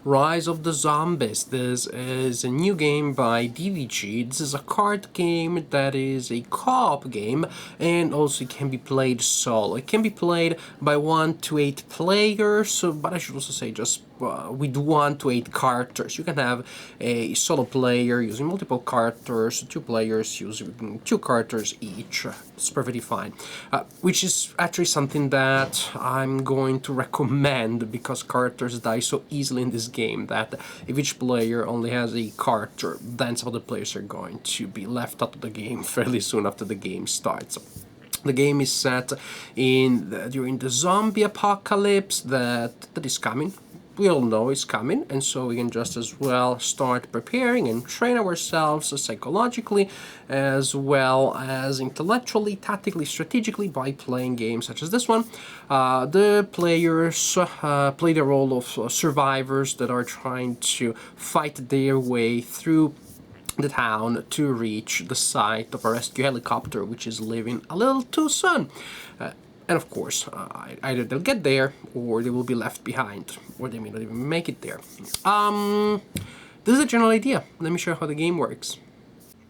Rise of the Zombies. This is a new game by DVG. This is a card game that is a co-op game, and also it can be played solo. It can be played by 1 to 8 players, but I should also say just with 1 to 8 characters. You can have a solo player using multiple characters, 2 players using 2 characters each. It's perfectly fine. Which is actually something that I'm going to recommend because characters die so easily in this game that if each player only has a character, then some of the players are going to be left out of the game fairly soon after the game starts. The game is set during the zombie apocalypse that is coming. We all know it's coming, and so we can just as well start preparing and train ourselves psychologically as well as intellectually, tactically, strategically by playing games such as this one. The players play the role of survivors that are trying to fight their way through the town to reach the site of a rescue helicopter which is leaving a little too soon. And of course, either they'll get there or they will be left behind, or they may not even make it there. This is a general idea. Let me show you how the game works.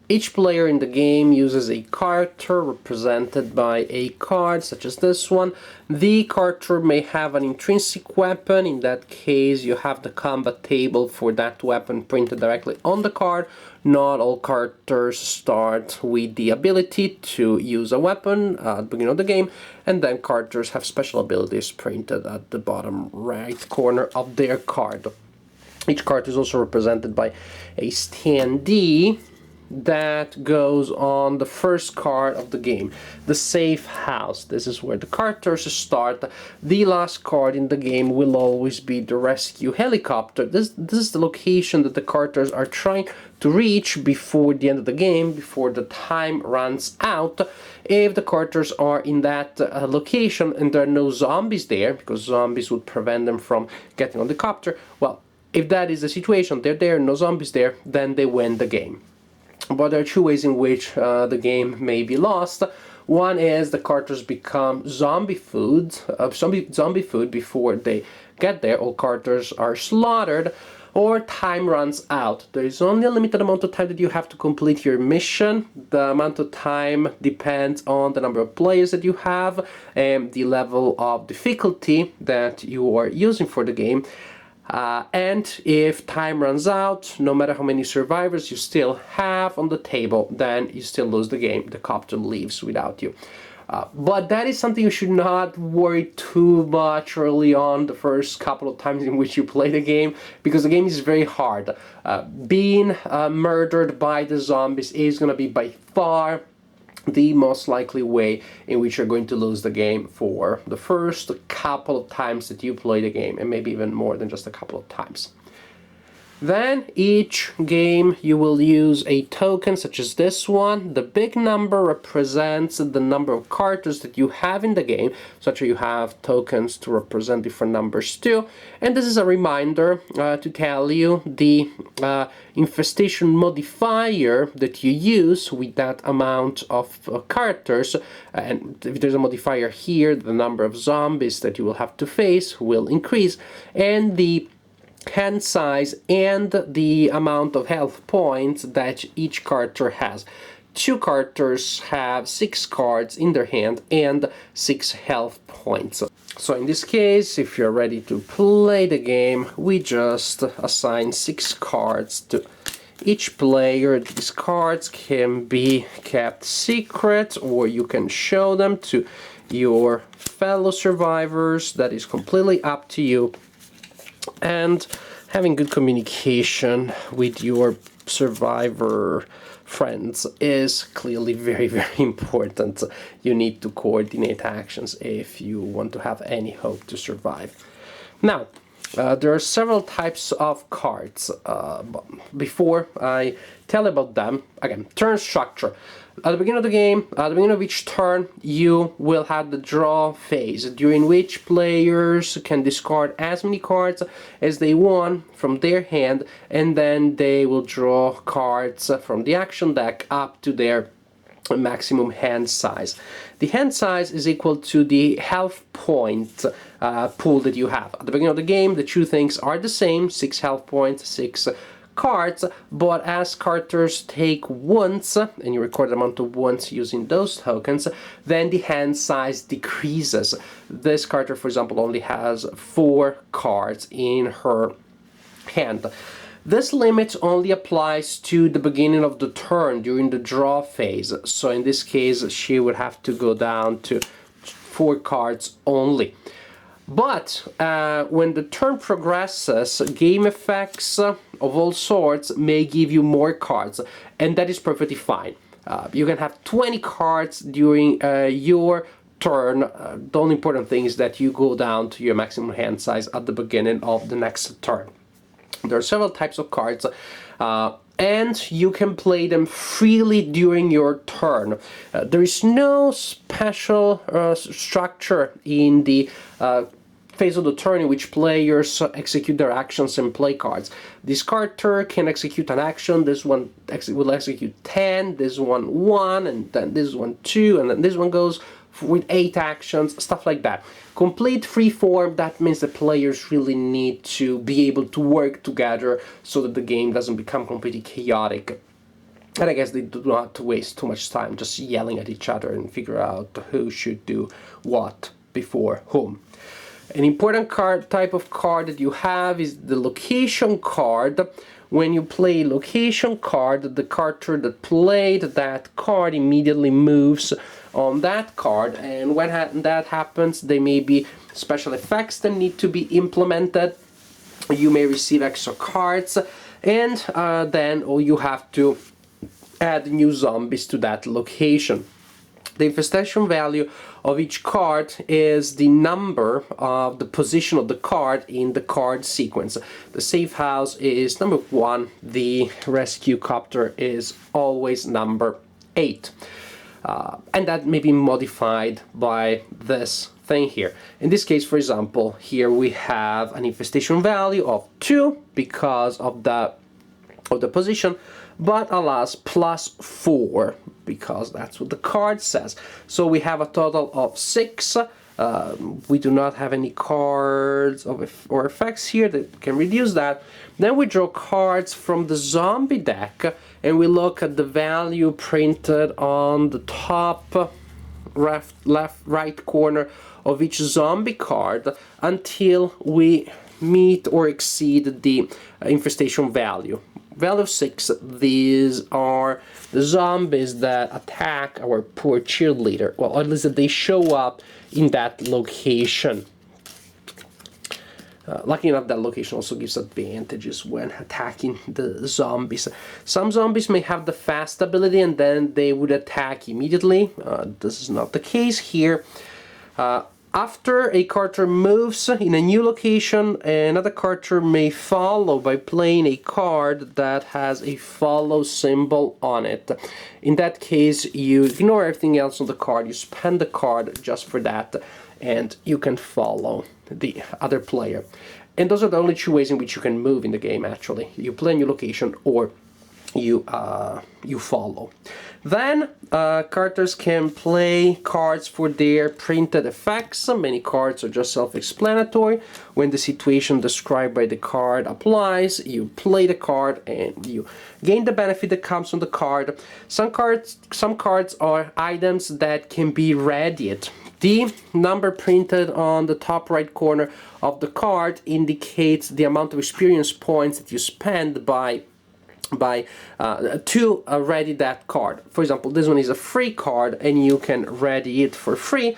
Each player in the game uses a character represented by a card, such as this one. The character may have an intrinsic weapon. In that case, you have the combat table for that weapon printed directly on the card. Not all characters start with the ability to use a weapon at the beginning of the game, and then characters have special abilities printed at the bottom right corner of their card. Each card is also represented by a standee that goes on the first card of the game, the safe house. This is where the characters start. The last card in the game will always be the rescue helicopter. This is the location that the characters are trying to reach before the end of the game, before the time runs out. If the characters are in that location and there are no zombies there, because zombies would prevent them from getting on the copter, well, if that is the situation, they're there, no zombies there, then they win the game. But there are 2 ways in which the game may be lost. One is the characters become zombie food before they get there. All characters are slaughtered, or time runs out. There is only a limited amount of time that you have to complete your mission. The amount of time depends on the number of players that you have and the level of difficulty that you are using for the game. And if time runs out, no matter how many survivors you still have on the table, then you still lose the game. The copter leaves without you. But that is something you should not worry too much early on, the first couple of times in which you play the game, because the game is very hard. Being murdered by the zombies is going to be by far the most likely way in which you're going to lose the game for the first couple of times that you play the game, and maybe even more than just a couple of times. Then each game you will use a token such as this one. The big number represents the number of characters that you have in the game, such that you have tokens to represent different numbers too. And this is a reminder to tell you the infestation modifier that you use with that amount of characters. And if there's a modifier here, the number of zombies that you will have to face will increase, and the hand size and the amount of health points that each character has. 2 characters have 6 cards in their hand and 6 health points. So in this case, if you're ready to play the game, we just assign 6 cards to each player. These cards can be kept secret, or you can show them to your fellow survivors. That is completely up to you. And having good communication with your survivor friends is clearly very, very important. You need to coordinate actions if you want to have any hope to survive. Now, there are several types of cards. Before I tell about them, again, turn structure. At the beginning of the game, at the beginning of each turn, you will have the draw phase, during which players can discard as many cards as they want from their hand, and then they will draw cards from the action deck up to their maximum hand size. The hand size is equal to the health point pool that you have. At the beginning of the game, the two things are the same, 6 health points, 6 cards, but as characters take wounds, and you record the amount of wounds using those tokens, then the hand size decreases. This character, for example, only has 4 cards in her hand. This limit only applies to the beginning of the turn during the draw phase. So in this case, she would have to go down to 4 cards only. But when the turn progresses, game effects of all sorts may give you more cards, and that is perfectly fine. You can have 20 cards during your turn. The only important thing is that you go down to your maximum hand size at the beginning of the next turn. There are several types of cards, and you can play them freely during your turn. There is no special structure in the phase of the turn in which players execute their actions and play cards. This character can execute an action, this one will execute 10, this one 1, and then this one 2, and then this one goes with 8 actions, stuff like that. Complete free form, that means the players really need to be able to work together so that the game doesn't become completely chaotic. And I guess they do not waste too much time just yelling at each other and figure out who should do what before whom. An important type of card that you have is the location card. When you play location card, the character that played that card immediately moves on that card, and when that happens, there may be special effects that need to be implemented. You may receive extra cards, and then you have to add new zombies to that location. The infestation value of each card is the number of the position of the card in the card sequence. The safe house is number 1, the rescue copter is always number 8. And that may be modified by this thing here. In this case, for example, here we have an infestation value of 2 because of the position, but alas, plus 4 because that's what the card says. So we have a total of 6. We do not have any cards or effects here that can reduce that. Then we draw cards from the zombie deck, and we look at the value printed on the top right corner of each zombie card until we meet or exceed the infestation value. Value 6, these are the zombies that attack our poor cheerleader. Well, at least that they show up in that location. Lucky enough, that location also gives advantages when attacking the zombies. Some zombies may have the fast ability and then they would attack immediately. This is not the case here. After a character moves in a new location, another character may follow by playing a card that has a follow symbol on it. In that case, you ignore everything else on the card, you spend the card just for that, and you can follow the other player. And those are the only 2 ways in which you can move in the game, actually. You play a new location or you follow. Then characters can play cards for their printed effects. Many cards are just self-explanatory. When the situation described by the card applies, you play the card and you gain the benefit that comes from the card. Some cards are items that can be readied. The number printed on the top right corner of the card indicates the amount of experience points that you spend to ready that card. For example, this one is a free card and you can ready it for free.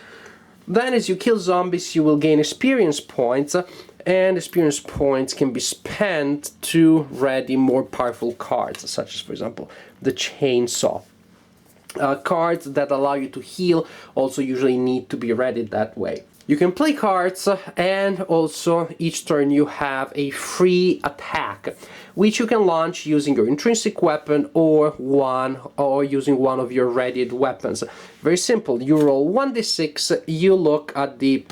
Then as you kill zombies, you will gain experience points, and experience points can be spent to ready more powerful cards, such as, for example, the chainsaw. Cards that allow you to heal also usually need to be readied that way. You can play cards, and also each turn you have a free attack, which you can launch using your intrinsic weapon or using one of your readied weapons. Very simple. You roll 1d6, you look at the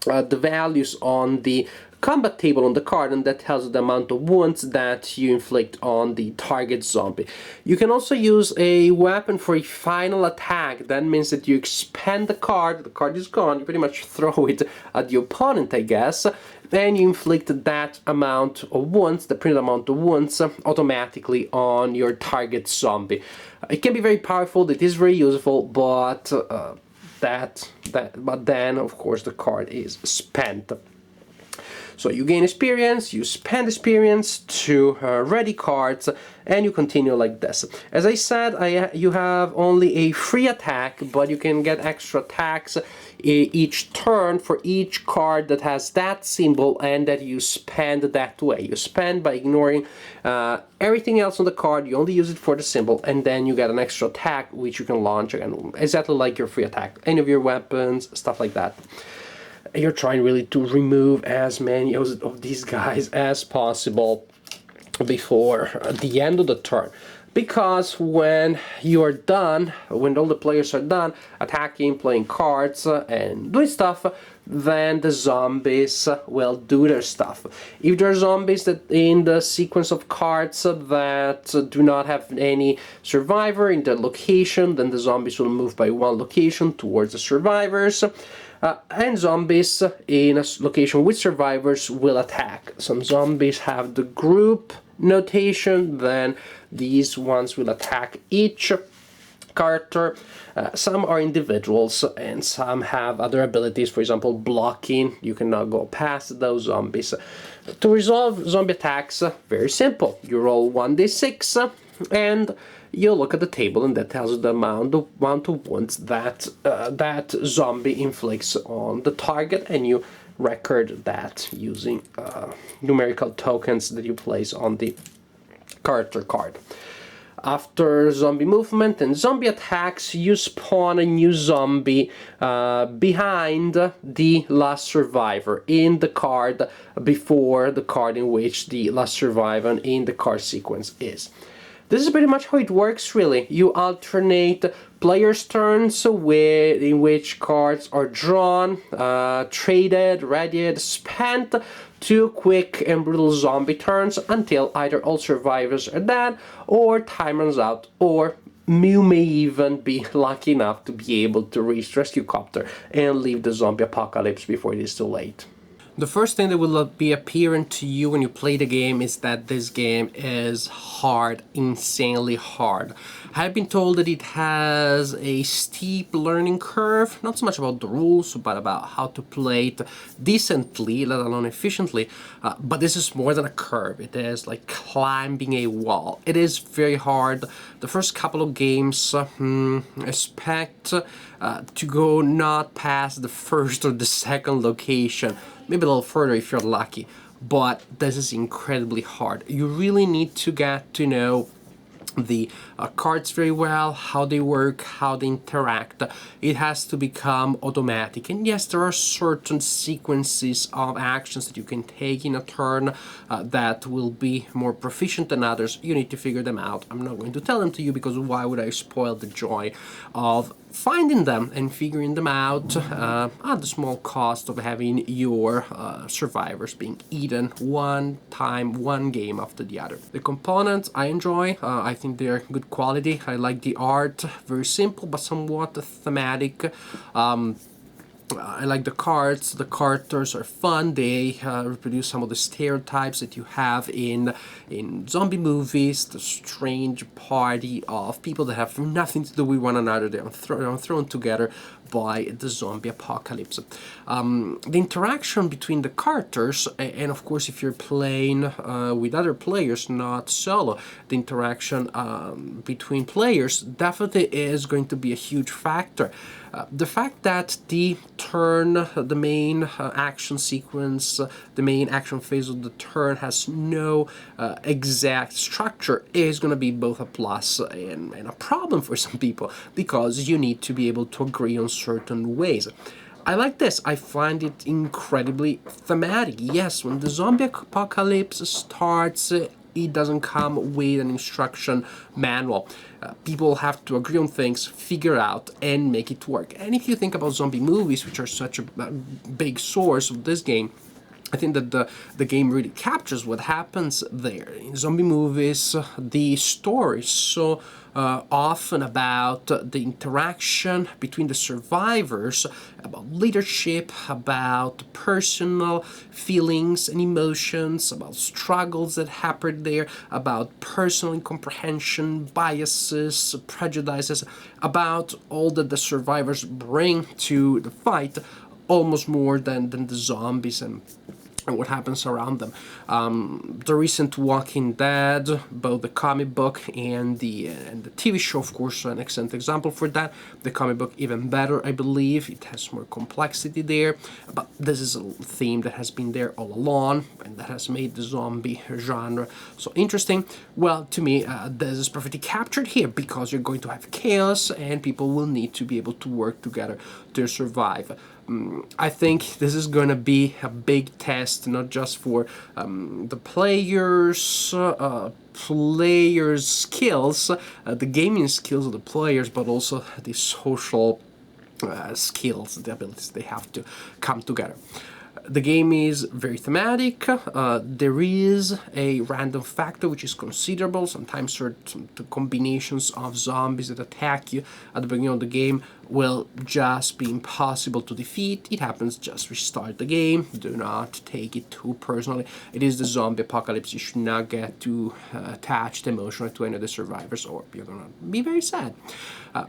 values on the combat table on the card, and that tells you the amount of wounds that you inflict on the target zombie. You can also use a weapon for a final attack. That means that you expand the card is gone, you pretty much throw it at the opponent, I guess, and you inflict that amount of wounds, the printed amount of wounds, automatically on your target zombie. It can be very powerful, it is very useful, but but then of course the card is spent. So you gain experience, you spend experience to ready cards, and you continue like this. As I said, you have only a free attack, but you can get extra attacks each turn for each card that has that symbol and that you spend that way. You spend by ignoring everything else on the card, you only use it for the symbol, and then you get an extra attack which you can launch again, exactly like your free attack. Any of your weapons, stuff like that. You're trying really to remove as many of these guys as possible before the end of the turn. Because when you're done, when all the players are done attacking, playing cards, and doing stuff, then the zombies will do their stuff. If there are zombies that in the sequence of cards that do not have any survivor in the location, then the zombies will move by one location towards the survivors. And zombies in a location with survivors will attack. Some zombies have the group notation, then these ones will attack each character. Some are individuals and some have other abilities, for example blocking. You cannot go past those zombies. To resolve zombie attacks, very simple. You roll 1d6 and you look at the table, and that tells you the amount of wounds that that zombie inflicts on the target, and you record that using numerical tokens that you place on the character card. After zombie movement and zombie attacks, you spawn a new zombie behind the last survivor in the card before the card in which the last survivor in the card sequence is. This is pretty much how it works, really. You alternate players' turns in which cards are drawn, traded, readied, spent, to quick and brutal zombie turns until either all survivors are dead, or time runs out, or you may even be lucky enough to be able to reach the rescue copter and leave the zombie apocalypse before it is too late. The first thing that will be apparent to you when you play the game is that this game is hard, insanely hard. I've been told that it has a steep learning curve, not so much about the rules, but about how to play it decently, let alone efficiently. But this is more than a curve. It is like climbing a wall. It is very hard. The first couple of games, expect to go not past the first or the second location. Maybe a little further if you're lucky, but this is incredibly hard. You really need to get to know the cards very well, how they work, how they interact. It has to become automatic. And yes, there are certain sequences of actions that you can take in a turn that will be more proficient than others. You need to figure them out. I'm not going to tell them to you because why would I spoil the joy of finding them and figuring them out at the small cost of having your survivors being eaten one game after the other. The components I enjoy. I think they're good quality. I like the art, very simple but somewhat thematic. I like the cards. The characters are fun. They reproduce some of the stereotypes that you have in zombie movies. The strange party of people that have nothing to do with one another. They are thrown together by the zombie apocalypse. The interaction between the characters, and of course if you're playing with other players, not solo, the interaction between players definitely is going to be a huge factor. The fact that the turn, the main action sequence, the main action phase of the turn has no exact structure is going to be both a plus and a problem for some people, because you need to be able to agree on certain ways. I like this. I find it incredibly thematic. Yes, when the zombie apocalypse starts, it doesn't come with an instruction manual. People have to agree on things, figure out, and make it work. And if you think about zombie movies, which are such a big source of this game, I think that the game really captures what happens there. In zombie movies, the story is so often about the interaction between the survivors, about leadership, about personal feelings and emotions, about struggles that happen there, about personal incomprehension, biases, prejudices, about all that the survivors bring to the fight, almost more than the zombies and what happens around them. The recent Walking Dead, both the comic book and the TV show, of course, are an excellent example for that. The comic book even better, I believe. It has more complexity there, but this is a theme that has been there all along and that has made the zombie genre so interesting. Well, to me, this is perfectly captured here because you're going to have chaos and people will need to be able to work together to survive. I think this is going to be a big test, not just for the players' skills, the gaming skills of the players, but also the social skills, the abilities they have to come together. The game is very thematic. There is a random factor which is considerable. Sometimes certain combinations of zombies that attack you at the beginning of the game will just be impossible to defeat. It happens, just restart the game. Do not take it too personally. It is the zombie apocalypse. You should not get too attached emotionally to any of the survivors or you're gonna be very sad.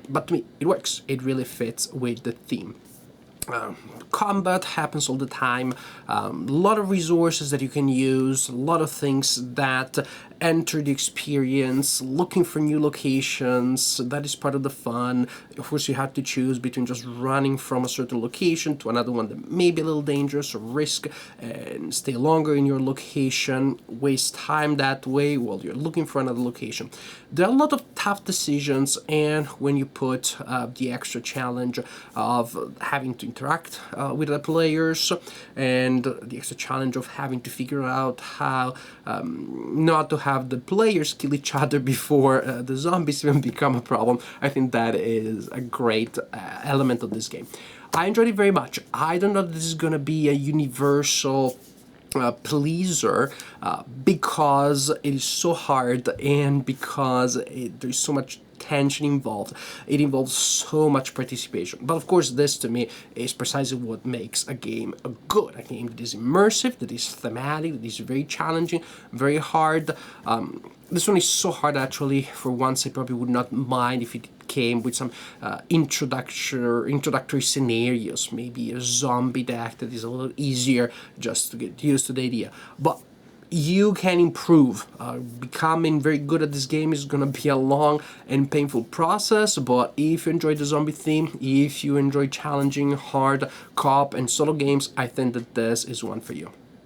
But to me, it works. It really fits with the theme. Combat happens all the time, a lot of resources that you can use, a lot of things that enter the experience, looking for new locations, that is part of the fun. Of course, you have to choose between just running from a certain location to another one that may be a little dangerous or risk and stay longer in your location, waste time that way while you're looking for another location. There are a lot of tough decisions, and when you put the extra challenge of having to interact with the players and the extra challenge of having to figure out how not to have the players kill each other before the zombies even become a problem, I think that is a great element of this game. I enjoyed it very much. I don't know if this is going to be a universal pleaser because it is so hard and because there's so much tension involved. It involves so much participation. But of course, this to me is precisely what makes a game good. A game that is immersive, that is thematic, that is very challenging, very hard. This one is so hard actually. For once, I probably would not mind if it came with some introductory scenarios, maybe a zombie deck that is a little easier just to get used to the idea. But you can improve. Becoming very good at this game is going to be a long and painful process, but if you enjoy the zombie theme, if you enjoy challenging, hard co-op and solo games, I think that this is one for you.